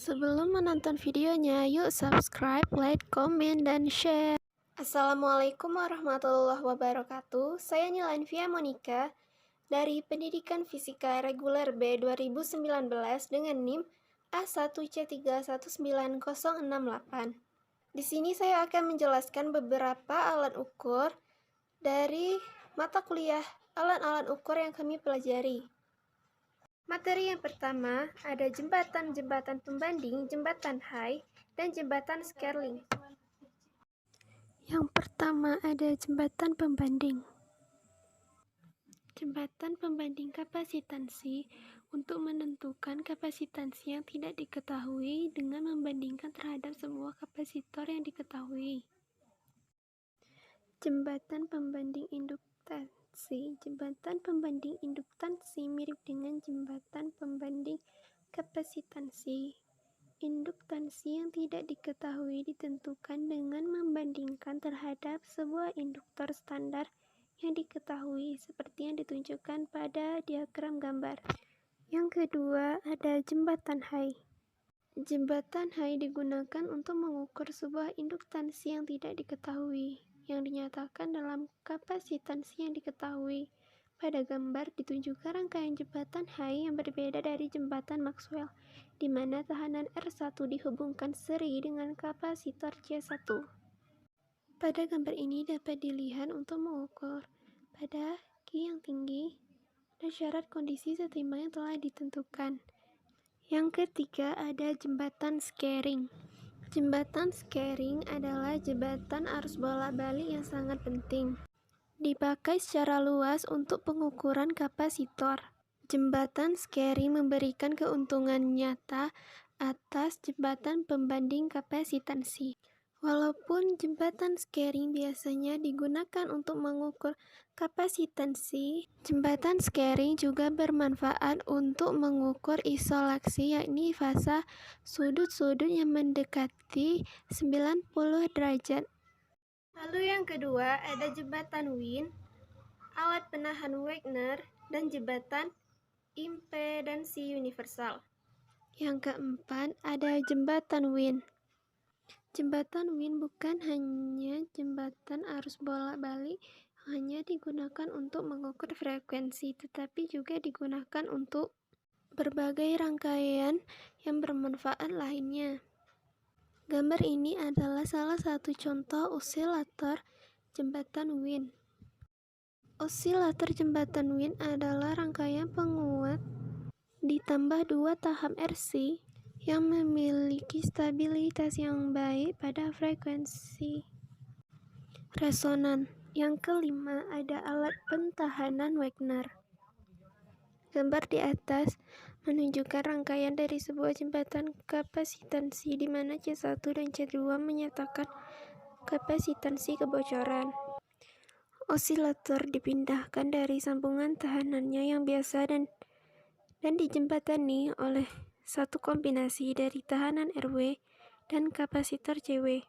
Sebelum menonton videonya, yuk subscribe, like, komen, dan share. Assalamualaikum warahmatullahi wabarakatuh. Saya Nilanvia Monica dari Pendidikan Fisika Reguler B 2019 dengan NIM A1C319068. Di sini saya akan menjelaskan beberapa alat ukur dari mata kuliah alat-alat ukur yang kami pelajari. Materi yang pertama ada jembatan pembanding, jembatan Hay, dan jembatan Skerling. Yang pertama ada jembatan pembanding. Jembatan pembanding kapasitansi untuk menentukan kapasitansi yang tidak diketahui dengan membandingkan terhadap sebuah kapasitor yang diketahui. Jembatan pembanding induktansi. Jembatan pembanding induktansi mirip dengan jembatan pembanding kapasitansi. Induktansi yang tidak diketahui ditentukan dengan membandingkan terhadap sebuah induktor standar yang diketahui, seperti yang ditunjukkan pada diagram gambar. Yang kedua, ada jembatan Hay. Jembatan Hay digunakan untuk mengukur sebuah induktansi yang tidak diketahui, yang dinyatakan dalam kapasitansi yang diketahui. Pada gambar ditunjukkan rangkaian jembatan Hay yang berbeda dari jembatan Maxwell, di mana tahanan R1 dihubungkan seri dengan kapasitor C1. Pada gambar ini dapat dilihat untuk mengukur pada Q yang tinggi dan syarat kondisi setimbang yang telah ditentukan. Yang ketiga ada jembatan Skerring. Jembatan Skerring adalah jembatan arus bolak-balik yang sangat penting. Dipakai secara luas untuk pengukuran kapasitor. Jembatan Skerring memberikan keuntungan nyata atas jembatan pembanding kapasitansi. Walaupun jembatan Skerring biasanya digunakan untuk mengukur kapasitansi, jembatan Skerring juga bermanfaat untuk mengukur isolasi, yakni fasa sudut-sudut yang mendekati 90 derajat. Lalu yang kedua ada jembatan Wien, alat penahan Wagner, dan jembatan impedansi universal. Yang keempat ada jembatan Wien. Jembatan Wien bukan hanya jembatan arus bolak-balik yang hanya digunakan untuk mengukur frekuensi, tetapi juga digunakan untuk berbagai rangkaian yang bermanfaat lainnya. Gambar ini adalah salah satu contoh osilator jembatan Wien. Osilator jembatan Wien adalah rangkaian penguat ditambah dua tahap RC yang memiliki stabilitas yang baik pada frekuensi resonan. Yang kelima ada alat pentahanan Wagner. Gambar di atas menunjukkan rangkaian dari sebuah jembatan kapasitansi di mana C1 dan C2 menyatakan kapasitansi kebocoran. Osilator dipindahkan dari sambungan tahanannya yang biasa dan dijembatani oleh satu kombinasi dari tahanan RW dan kapasitor CW.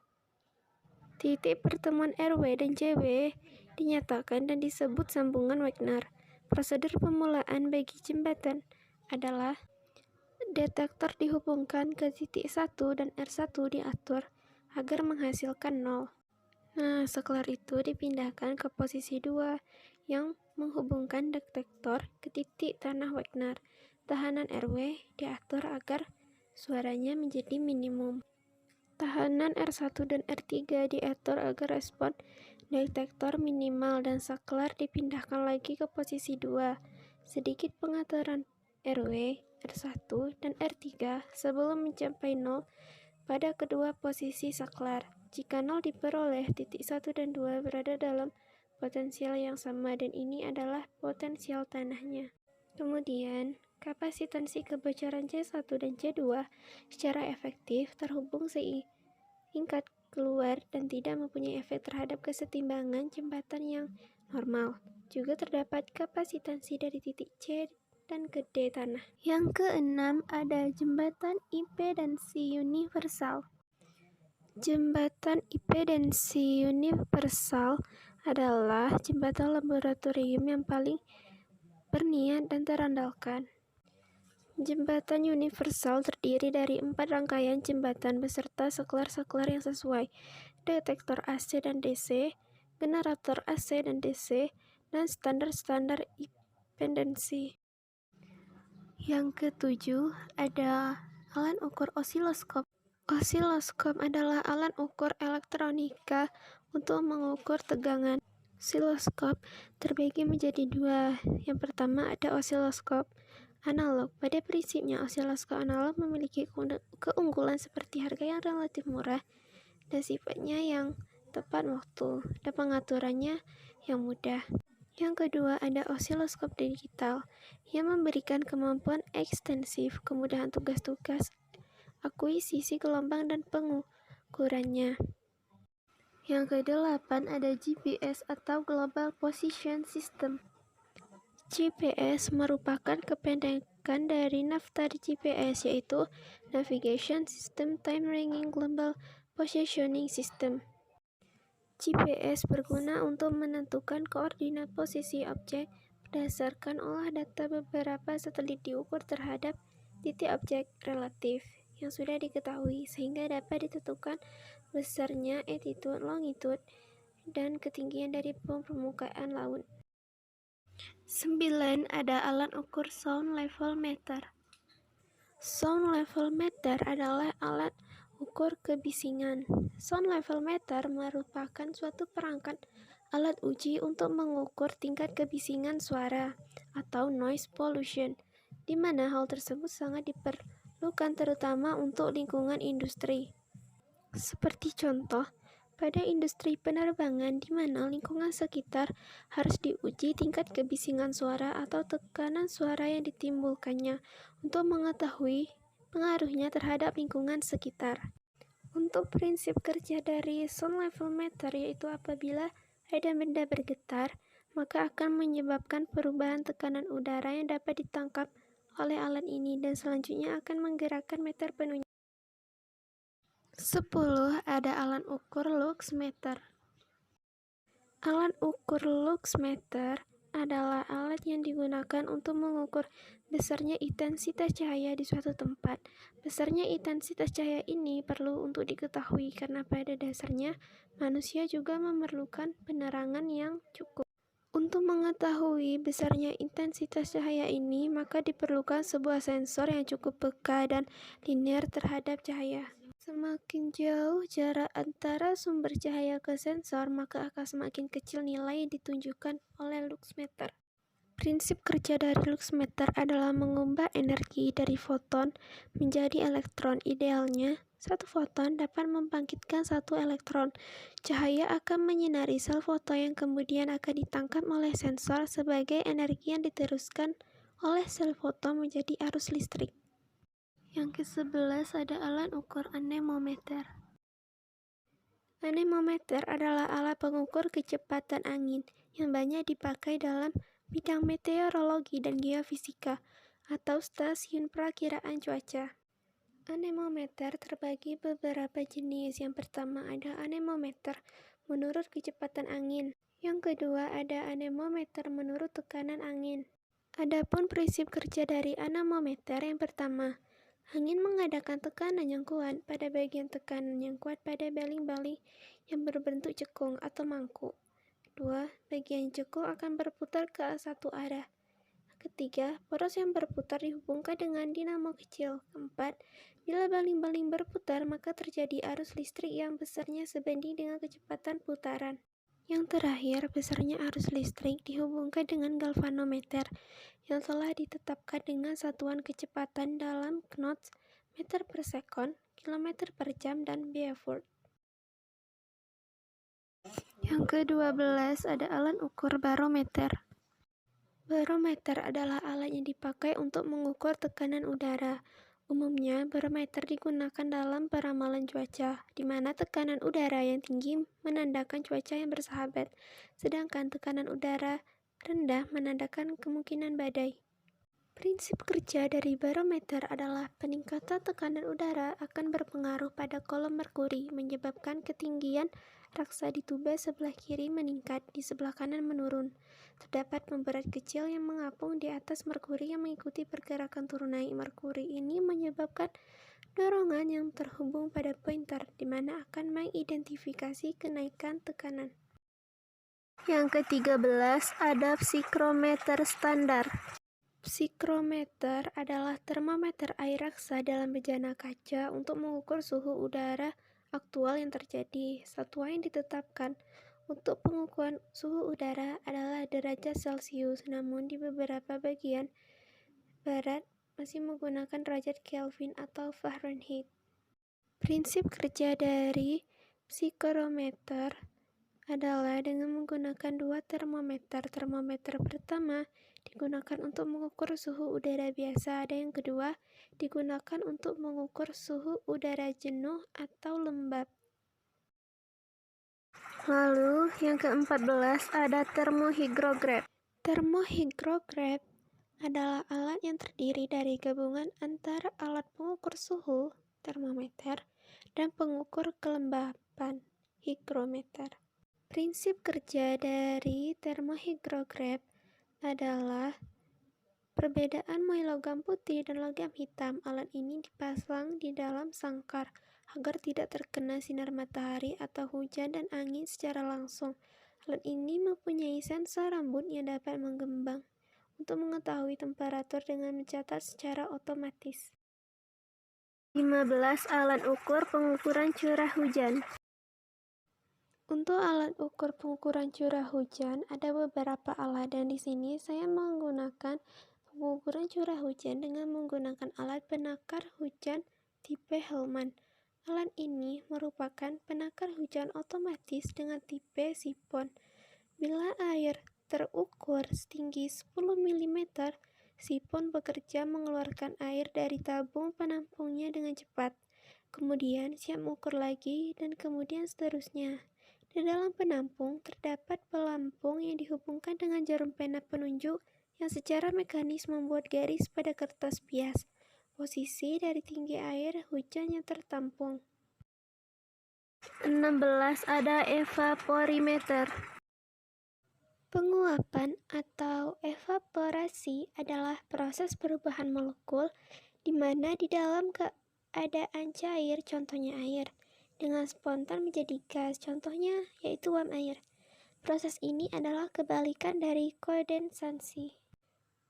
Titik pertemuan RW dan CW dinyatakan dan disebut sambungan Wagner. Prosedur pemulaan bagi jembatan adalah detektor dihubungkan ke titik 1 dan R1 diatur agar menghasilkan 0. Nah, sekelar itu dipindahkan ke posisi 2 yang menghubungkan detektor ke titik tanah Wagner. Tahanan RW diatur agar suaranya menjadi minimum. Tahanan R1 dan R3 diatur agar respon detektor minimal dan saklar dipindahkan lagi ke posisi 2. Sedikit pengaturan RW, R1, dan R3 sebelum mencapai 0 pada kedua posisi saklar. Jika 0 diperoleh, titik 1 dan 2 berada dalam potensial yang sama dan ini adalah potensial tanahnya. Kemudian, kapasitansi kebocoran C1 dan C2 secara efektif terhubung seingkat keluar dan tidak mempunyai efek terhadap kesetimbangan jembatan yang normal. Juga terdapat kapasitansi dari titik C dan ke D tanah. Yang keenam ada jembatan impedansi universal. Jembatan impedansi universal adalah jembatan laboratorium yang paling berniat dan terandalkan. Jembatan universal terdiri dari 4 rangkaian jembatan beserta saklar-saklar yang sesuai, detektor AC dan DC, generator AC dan DC, dan standar-standar impedansi. Yang ketujuh, ada alat ukur osiloskop. Osiloskop adalah alat ukur elektronika untuk mengukur tegangan. Osiloskop terbagi menjadi dua. Yang pertama ada osiloskop analog. Pada prinsipnya, osiloskop analog memiliki keunggulan seperti harga yang relatif murah dan sifatnya yang tepat waktu, dan pengaturannya yang mudah. Yang kedua, ada osiloskop digital yang memberikan kemampuan ekstensif, kemudahan tugas-tugas, akuisisi gelombang, dan pengukurannya. Yang kedelapan, ada GPS atau Global Position System. GPS merupakan kependekan dari daftar GPS, yaitu Navigation System Time Ranging Global Positioning System. GPS berguna untuk menentukan koordinat posisi objek berdasarkan olah data beberapa satelit diukur terhadap titik objek relatif yang sudah diketahui, sehingga dapat ditentukan besarnya altitude, longitude, dan ketinggian dari permukaan laut. 9. Ada alat ukur sound level meter. Sound level meter adalah alat ukur kebisingan. Sound level meter merupakan suatu perangkat alat uji untuk mengukur tingkat kebisingan suara atau noise pollution, di mana hal tersebut sangat diperlukan terutama untuk lingkungan industri. Seperti contoh, pada industri penerbangan di mana lingkungan sekitar harus diuji tingkat kebisingan suara atau tekanan suara yang ditimbulkannya untuk mengetahui pengaruhnya terhadap lingkungan sekitar. Untuk prinsip kerja dari sound level meter, yaitu apabila ada benda bergetar, maka akan menyebabkan perubahan tekanan udara yang dapat ditangkap oleh alat ini dan selanjutnya akan menggerakkan meter penuhnya. 10. Ada alat ukur lux meter. Alat ukur lux meter adalah alat yang digunakan untuk mengukur besarnya intensitas cahaya di suatu tempat. Besarnya intensitas cahaya ini perlu untuk diketahui karena pada dasarnya manusia juga memerlukan penerangan yang cukup. Untuk mengetahui besarnya intensitas cahaya ini, maka diperlukan sebuah sensor yang cukup peka dan linear terhadap cahaya. Semakin jauh jarak antara sumber cahaya ke sensor, maka akan semakin kecil nilai yang ditunjukkan oleh lux meter. Prinsip kerja dari lux meter adalah mengubah energi dari foton menjadi elektron. Idealnya, satu foton dapat membangkitkan satu elektron. Cahaya akan menyinari sel foto yang kemudian akan ditangkap oleh sensor sebagai energi yang diteruskan oleh sel foto menjadi arus listrik. Yang ke-11 ada alat ukur anemometer. Anemometer adalah alat pengukur kecepatan angin yang banyak dipakai dalam bidang meteorologi dan geofisika atau stasiun perakiraan cuaca. Anemometer terbagi beberapa jenis. Yang pertama ada anemometer menurut kecepatan angin. Yang kedua ada anemometer menurut tekanan angin. Adapun prinsip kerja dari anemometer, yang pertama, angin mengadakan tekanan yang kuat pada bagian tekanan yang kuat pada baling-baling yang berbentuk cekung atau mangkuk. Kedua, bagian cekung akan berputar ke satu arah. Ketiga, poros yang berputar dihubungkan dengan dinamo kecil. Keempat, bila baling-baling berputar, maka terjadi arus listrik yang besarnya sebanding dengan kecepatan putaran. Yang terakhir, besarnya arus listrik dihubungkan dengan galvanometer yang telah ditetapkan dengan satuan kecepatan dalam knots, meter per sekon, kilometer per jam, dan Beaufort. Yang ke-12 ada alat ukur barometer. Barometer adalah alat yang dipakai untuk mengukur tekanan udara. Umumnya, barometer digunakan dalam peramalan cuaca, di mana tekanan udara yang tinggi menandakan cuaca yang bersahabat, sedangkan tekanan udara rendah menandakan kemungkinan badai. Prinsip kerja dari barometer adalah peningkatan tekanan udara akan berpengaruh pada kolom merkuri, menyebabkan ketinggian raksa di tuba sebelah kiri meningkat, di sebelah kanan menurun. Terdapat pemberat kecil yang mengapung di atas Merkuri yang mengikuti pergerakan turun naik Merkuri ini menyebabkan dorongan yang terhubung pada pointer, di mana akan mengidentifikasi kenaikan tekanan. Yang ke-13 ada psikrometer standar. Psikrometer adalah termometer air raksa dalam bejana kaca untuk mengukur suhu udara aktual yang terjadi. Satuan yang ditetapkan untuk pengukuran suhu udara adalah derajat Celcius, namun di beberapa bagian barat masih menggunakan derajat Kelvin atau Fahrenheit. Prinsip kerja dari psikrometer adalah dengan menggunakan dua termometer. Termometer pertama digunakan untuk mengukur suhu udara biasa, dan yang kedua digunakan untuk mengukur suhu udara jenuh atau lembab. Lalu yang ke-14 ada termohigrograf. Termohigrograf adalah alat yang terdiri dari gabungan antara alat pengukur suhu, termometer, dan pengukur kelembapan, higrometer. Prinsip kerja dari termohigrograf adalah perbedaan mulai logam putih dan logam hitam. Alat ini dipasang di dalam sangkar agar tidak terkena sinar matahari atau hujan dan angin secara langsung. Alat ini mempunyai sensor rambut yang dapat menggembang untuk mengetahui temperatur dengan mencatat secara otomatis. 15 alat ukur pengukuran curah hujan. Untuk alat ukur pengukuran curah hujan, ada beberapa alat, dan di sini saya menggunakan pengukuran curah hujan dengan menggunakan alat penakar hujan tipe Hellman. Alat ini merupakan penakar hujan otomatis dengan tipe sifon. Bila air terukur setinggi 10 mm, sifon bekerja mengeluarkan air dari tabung penampungnya dengan cepat. Kemudian siap mengukur lagi, dan kemudian seterusnya. Di dalam penampung terdapat pelampung yang dihubungkan dengan jarum pena penunjuk yang secara mekanis membuat garis pada kertas bias. Posisi dari tinggi air hujan yang tertampung. 16 ada evaporimeter. Penguapan atau evaporasi adalah proses perubahan molekul di mana di dalam keadaan cair, contohnya air, dengan spontan menjadi gas, contohnya yaitu uap air. Proses ini adalah kebalikan dari kondensasi.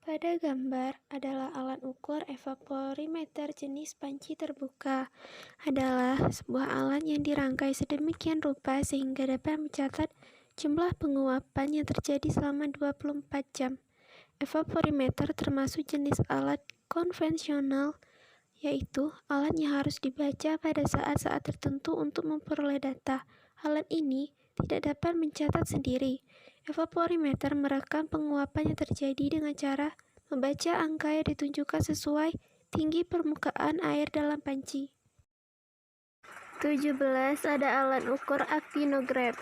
Pada gambar adalah alat ukur evaporimeter jenis panci terbuka. Adalah sebuah alat yang dirangkai sedemikian rupa sehingga dapat mencatat jumlah penguapan yang terjadi selama 24 jam. Evaporimeter termasuk jenis alat konvensional, yaitu alatnya harus dibaca pada saat-saat tertentu untuk memperoleh data. Alat ini tidak dapat mencatat sendiri. Evaporimeter merekam penguapan yang terjadi dengan cara membaca angka yang ditunjukkan sesuai tinggi permukaan air dalam panci. 17 ada alat ukur aktinograf.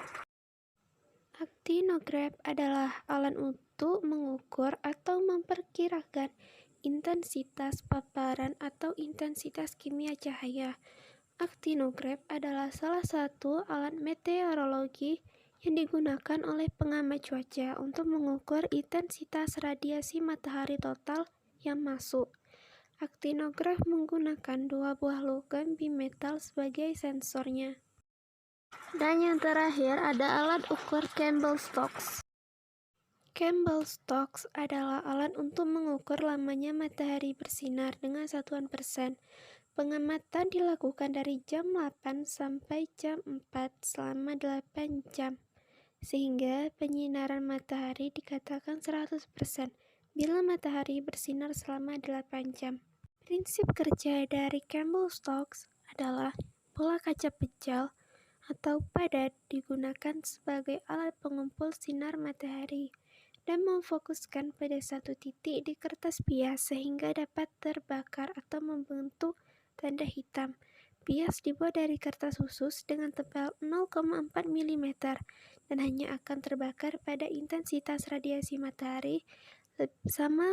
Aktinograf adalah alat untuk mengukur atau memperkirakan intensitas paparan atau intensitas kimia cahaya. Aktinograf adalah salah satu alat meteorologi yang digunakan oleh pengamat cuaca untuk mengukur intensitas radiasi matahari total yang masuk. Aktinograf menggunakan dua buah logam bimetal sebagai sensornya. Dan yang terakhir ada alat ukur Campbell-Stokes. Campbell-Stokes adalah alat untuk mengukur lamanya matahari bersinar dengan satuan persen. Pengamatan dilakukan dari jam 8 sampai jam 4 selama 8 jam, sehingga penyinaran matahari dikatakan 100% bila matahari bersinar selama 8 jam. Prinsip kerja dari Campbell-Stokes adalah bola kaca pejal atau padat digunakan sebagai alat pengumpul sinar matahari dan memfokuskan pada satu titik di kertas bias sehingga dapat terbakar atau membentuk tanda hitam. Bias dibuat dari kertas khusus dengan tebal 0,4 mm dan hanya akan terbakar pada intensitas radiasi matahari sama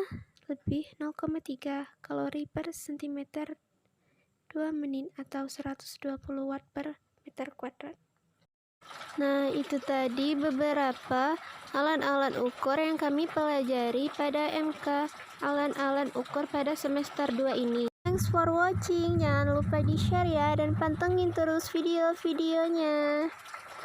lebih 0,3 kalori per cm 2 menit atau 120 watt per meter kuadrat. Nah, itu tadi beberapa alat-alat ukur yang kami pelajari pada MK alat-alat ukur pada semester 2 ini. Thanks for watching. Jangan lupa di-share ya dan pantengin terus video-videonya.